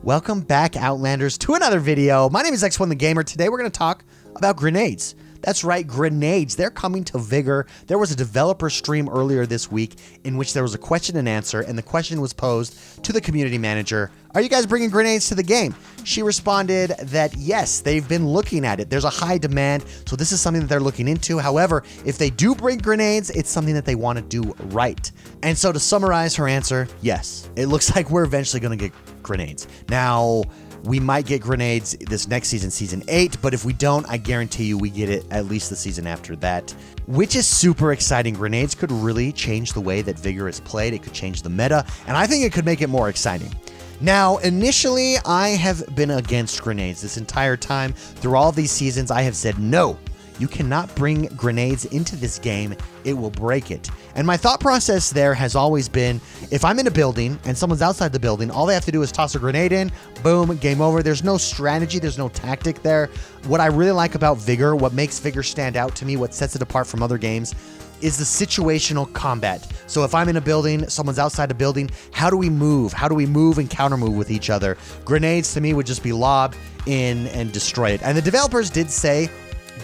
Welcome back, Outlanders, to another video. My name is X1 the Gamer. Today we're going to talk about grenades. That's right, grenades. They're coming to Vigor. There was a developer stream earlier this week in which there was a question and answer, and the question was posed to the community manager, are you guys bringing grenades to the game? She responded that yes, they've been looking at it. There's a high demand, so this is something that they're looking into. However, if they do bring grenades, it's something that they want to do right. And so to summarize her answer, yes, it looks like we're eventually going to get grenades. Now, we might get grenades this next season, Season 8, but if we don't, I guarantee you we get it at least the season after that, which is super exciting. Grenades could really change the way that Vigor is played. It could change the meta, and I think it could make it more exciting. Now, initially, I have been against grenades this entire time. Through all these seasons, I have said, no, you cannot bring grenades into this game. It will break it. And my thought process there has always been, if I'm in a building and someone's outside the building, all they have to do is toss a grenade in, boom, game over. There's no strategy, there's no tactic there. What I really like about Vigor, what makes Vigor stand out to me, what sets it apart from other games, is the situational combat. So if I'm in a building, someone's outside a building, how do we move? How do we move and counter move with each other? Grenades to me would just be lob in and destroy it. And the developers did say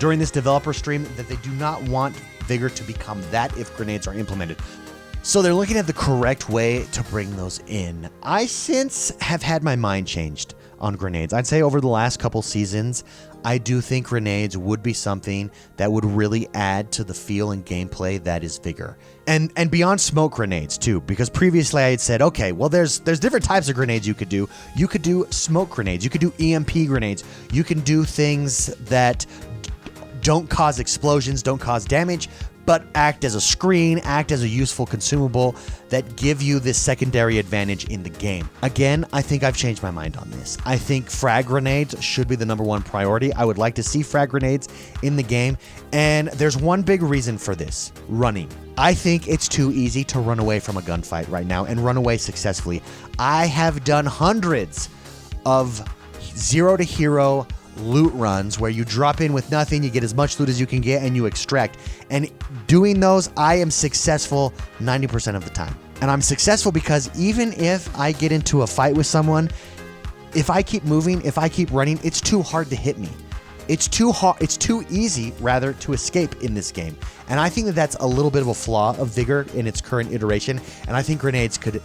during this developer stream that they do not want Vigor to become that if grenades are implemented. So they're looking at the correct way to bring those in. I since have had my mind changed on grenades. I'd say over the last couple seasons, I do think grenades would be something that would really add to the feel and gameplay that is Vigor. And beyond smoke grenades too, because previously I had said, okay, well there's different types of grenades you could do. You could do smoke grenades, you could do EMP grenades, you can do things that don't cause explosions, don't cause damage, but act as a screen, act as a useful consumable that give you this secondary advantage in the game. Again, I think I've changed my mind on this. I think frag grenades should be the #1 priority. I would like to see frag grenades in the game, and there's one big reason for this: running. I think it's too easy to run away from a gunfight right now and run away successfully. I have done hundreds of zero to hero loot runs where you drop in with nothing, you get as much loot as you can get, and you extract. And doing those, I am successful 90% of the time. And I'm successful because even if I get into a fight with someone, if I keep moving, if I keep running, it's too hard to hit me. It's too easy, rather, to escape in this game. And I think that that's a little bit of a flaw of Vigor in its current iteration, and I think grenades could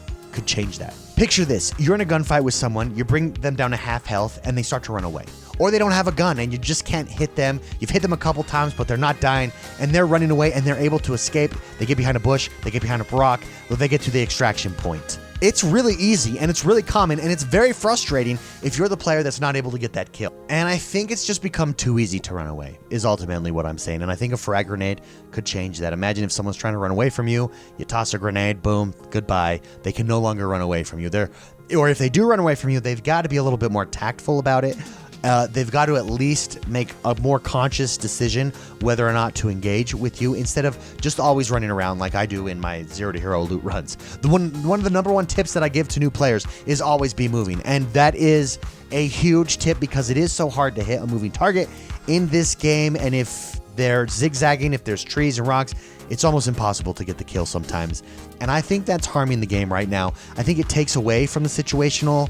change that. Picture this: you're in a gunfight with someone, you bring them down to half health, and they start to run away. Or they don't have a gun and you just can't hit them. You've hit them a couple times, but they're not dying, and they're running away and they're able to escape. They get behind a bush, they get behind a rock, or they get to the extraction point. It's really easy and it's really common, and it's very frustrating if you're the player that's not able to get that kill. And I think it's just become too easy to run away, is ultimately what I'm saying. And I think a frag grenade could change that. Imagine if someone's trying to run away from you, you toss a grenade, boom, goodbye. They can no longer run away from you. Or if they do run away from you, they've got to be a little bit more tactful about it. They've got to at least make a more conscious decision whether or not to engage with you, instead of just always running around like I do in my zero to hero loot runs. One of the #1 tips that I give to new players is always be moving. And that is a huge tip because it is so hard to hit a moving target in this game. And if they're zigzagging, if there's trees and rocks, it's almost impossible to get the kill sometimes. And I think that's harming the game right now. I think it takes away from the situational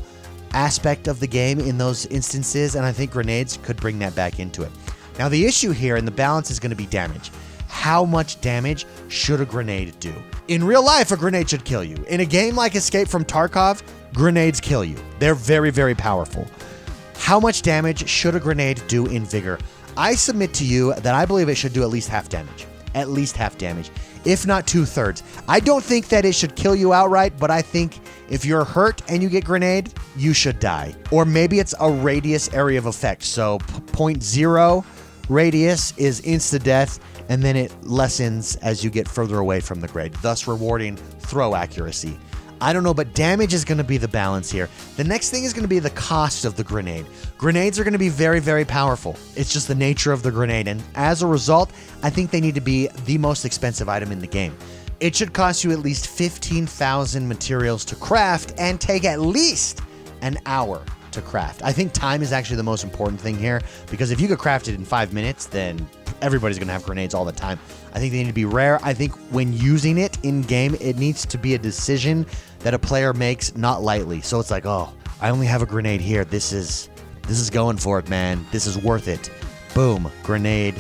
aspect of the game in those instances, and I think grenades could bring that back into it. Now, the issue here and the balance is going to be damage. How much damage should a grenade do? In real life, a grenade should kill you. In a game like Escape from Tarkov, grenades kill you. They're very, very powerful. How much damage should a grenade do in Vigor? I submit to you that I believe it should do at least half damage. At least half damage, if not 2/3. I don't think that it should kill you outright, but I think if you're hurt and you get grenade, you should die. Or maybe it's a radius area of effect. So 0.0 radius is insta-death, and then it lessens as you get further away from the grenade, thus rewarding throw accuracy. I don't know, but damage is going to be the balance here. The next thing is going to be the cost of the grenade. Grenades are going to be very, very powerful. It's just the nature of the grenade, and as a result, I think they need to be the most expensive item in the game. It should cost you at least 15,000 materials to craft and take at least an hour to craft. I think time is actually the most important thing here, because if you could craft it in 5 minutes, then everybody's going to have grenades all the time. I think they need to be rare. I think when using it in game, it needs to be a decision that a player makes not lightly. So it's like, oh, I only have a grenade here. This is going for it, man. This is worth it. Boom, grenade.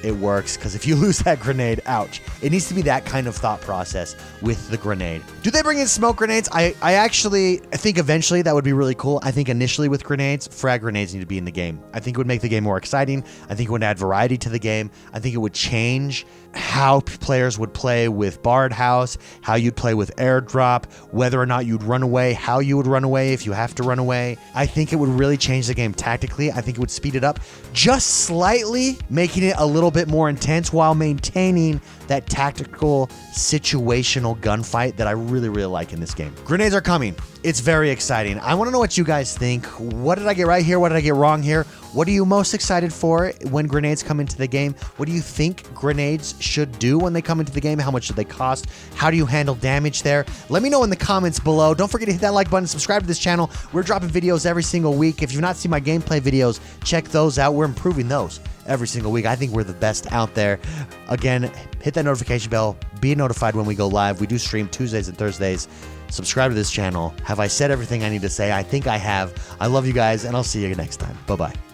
It works, because if you lose that grenade, ouch. It needs to be that kind of thought process with the grenade. Do they bring in smoke grenades? I think eventually that would be really cool. I think initially with grenades, frag grenades need to be in the game. I think it would make the game more exciting. I think it would add variety to the game. I think it would change how players would play with Barred House, how you'd play with Airdrop, whether or not you'd run away, how you would run away if you have to run away. I think it would really change the game tactically. I think it would speed it up just slightly, making it a little bit more intense while maintaining that tactical situational gunfight that I really, really like in this game. Grenades are coming. It's very exciting. I want to know what you guys think. What did I get right here? What did I get wrong here? What are you most excited for when grenades come into the game? What do you think grenades should do when they come into the game? How much do they cost? How do you handle damage there? Let me know in the comments below. Don't forget to hit that like button, subscribe to this channel. We're dropping videos every single week. If you've not seen my gameplay videos, check those out. We're improving those every single week. I think we're the best out there. Again, hit that notification bell. Be notified when we go live. We do stream Tuesdays and Thursdays. Subscribe to this channel. Have I said everything I need to say? I think I have. I love you guys, and I'll see you next time. Bye-bye.